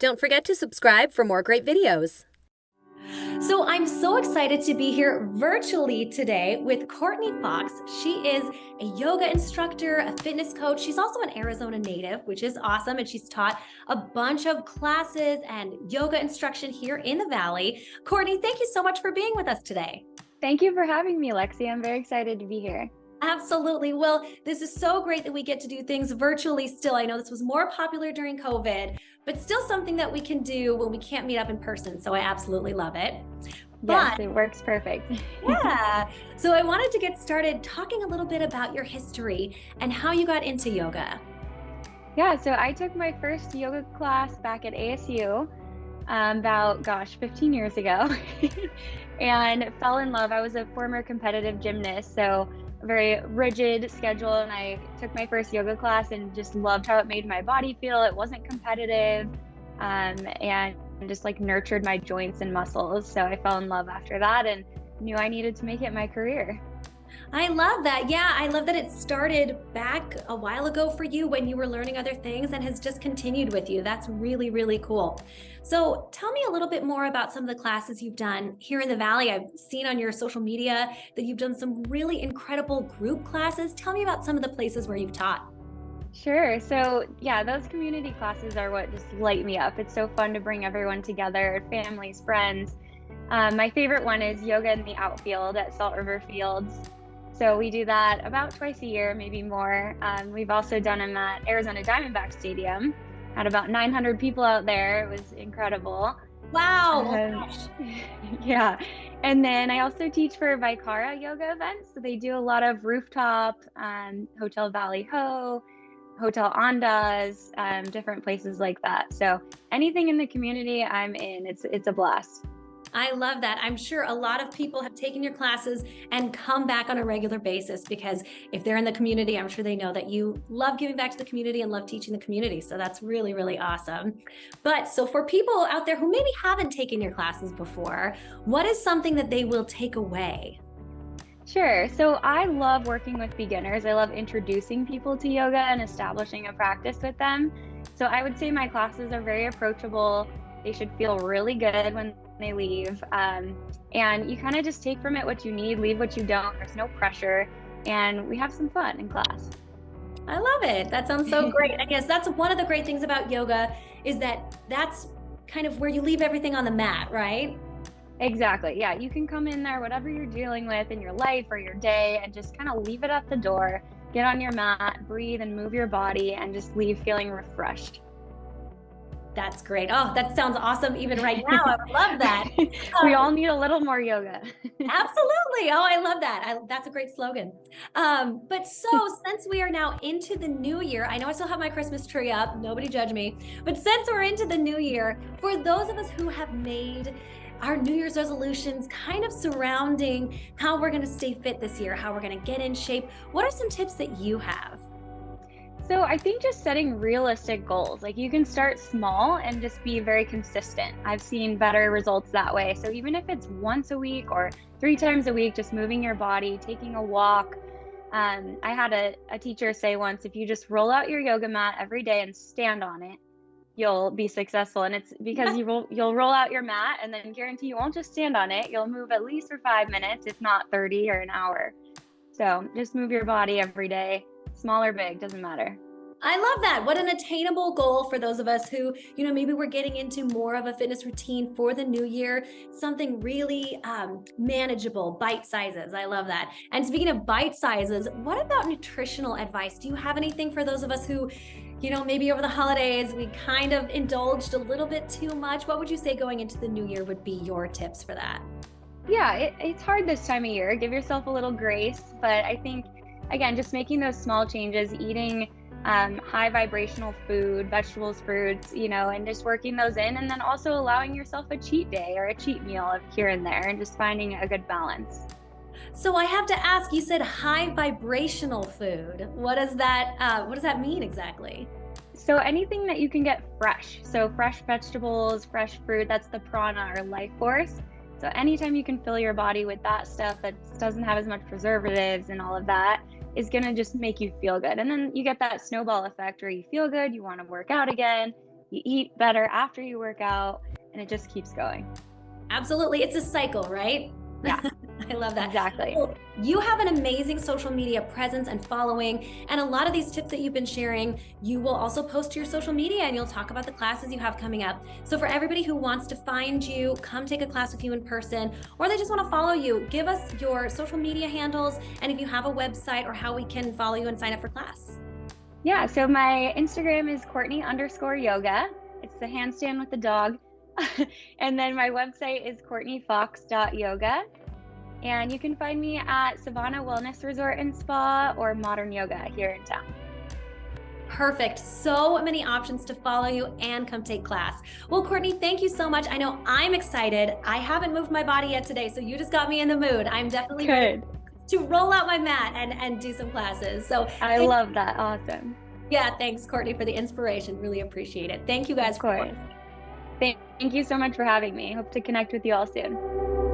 Don't forget to subscribe for more great videos. So I'm so excited to be here virtually today with Courtney Fox. She is a yoga instructor, a fitness coach. She's also an Arizona native, which is awesome. And she's taught a bunch of classes and yoga instruction here in the Valley. Courtney, thank you so much for being with us today. Thank you for having me, Lexi. I'm very excited to be here. Absolutely. Well, this is so great that we get to do things virtually still. I know this was more popular during COVID, but still something that we can do when we can't meet up in person. So I absolutely love it. Yes, it works perfect. Yeah. So I wanted to get started talking a little bit about your history and how you got into yoga. Yeah, so I took my first yoga class back at ASU about, 15 years ago and fell in love. I was a former competitive gymnast, so a very rigid schedule. And I took my first yoga class and just loved how it made my body feel. It wasn't competitive and just like nurtured my joints and muscles. So I fell in love after that and knew I needed to make it my career. I love that. Yeah, I love that it started back a while ago for you when you were learning other things and has just continued with you. That's really, really cool. So tell me a little bit more about some of the classes you've done here in the Valley. I've seen on your social media that you've done some really incredible group classes. Tell me about some of the places where you've taught. Sure. So yeah, those community classes are what just light me up. It's so fun to bring everyone together, families, friends. My favorite one is yoga in the outfield at Salt River Fields. So we do that about twice a year, maybe more. We've also done them at Arizona Diamondback Stadium. Had about 900 people out there. It was incredible. Wow. Oh my gosh. Yeah. And then I also teach for Vicara yoga events. So they do a lot of rooftop, Hotel Valley Ho, Hotel Andaz, different places like that. So anything in the community I'm in, it's a blast. I love that. I'm sure a lot of people have taken your classes and come back on a regular basis because if they're in the community, I'm sure they know that you love giving back to the community and love teaching the community. So that's really, really awesome. But so for people out there who maybe haven't taken your classes before, what is something that they will take away? Sure. So I love working with beginners. I love introducing people to yoga and establishing a practice with them. So I would say my classes are very approachable. They should feel really good when they leave. And you kind of just take from it what you need, leave what you don't. There's no pressure. And we have some fun in class. I love it. That sounds so great. I guess that's one of the great things about yoga is that that's kind of where you leave everything on the mat, right? Exactly. Yeah. You can come in there, whatever you're dealing with in your life or your day, and just kind of leave it at the door, get on your mat, breathe and move your body, and just leave feeling refreshed. That's great. Oh, that sounds awesome. Even right now, I would love that. We all need a little more yoga. Absolutely. Oh, I love that. That's a great slogan. But so since we are now into the new year, I know I still have my Christmas tree up. Nobody judge me. But since we're into the new year, for those of us who have made our New Year's resolutions kind of surrounding how we're going to stay fit this year, how we're going to get in shape, what are some tips that you have? So I think just setting realistic goals, like you can start small and just be very consistent. I've seen better results that way. So even if it's once a week or 3 times a week, just moving your body, taking a walk. I had a teacher say once, if you just roll out your yoga mat every day and stand on it, you'll be successful. And it's because you'll roll out your mat and then guarantee you won't just stand on it. You'll move at least for 5 minutes, if not 30 or an hour. So just move your body every day. Small or big, doesn't matter. I love that. What an attainable goal for those of us who, maybe we're getting into more of a fitness routine for the new year, something really manageable, bite sizes. I love that. And speaking of bite sizes, what about nutritional advice? Do you have anything for those of us who, maybe over the holidays, we kind of indulged a little bit too much? What would you say going into the new year would be your tips for that? Yeah, it's hard this time of year. Give yourself a little grace. But I think, again, just making those small changes, eating high vibrational food, vegetables, fruits, and just working those in, and then also allowing yourself a cheat day or a cheat meal here and there, and just finding a good balance. So I have to ask, you said high vibrational food. What does that mean exactly? So anything that you can get fresh. So fresh vegetables, fresh fruit, that's the prana or life force. So anytime you can fill your body with that stuff that doesn't have as much preservatives and all of that is going to just make you feel good. And then you get that snowball effect where you feel good, you want to work out again, you eat better after you work out, and it just keeps going. Absolutely. It's a cycle, right? Yeah. I love that. Exactly. Well, you have an amazing social media presence and following, and a lot of these tips that you've been sharing, you will also post to your social media and you'll talk about the classes you have coming up. So for everybody who wants to find you, come take a class with you in person, or they just want to follow you, give us your social media handles and if you have a website or how we can follow you and sign up for class. Yeah, so my Instagram is Courtney_yoga. It's the handstand with the dog. And then my website is CourtneyFox.yoga. And you can find me at Savannah Wellness Resort and Spa or Modern Yoga here in town. Perfect. So many options to follow you and come take class. Well, Courtney, thank you so much. I know I'm excited. I haven't moved my body yet today, so you just got me in the mood. I'm definitely ready to roll out my mat and do some classes. So I love that. Awesome. Yeah, thanks, Courtney, for the inspiration. Really appreciate it. Thank you guys. Of course. Thank you so much for having me. Hope to connect with you all soon.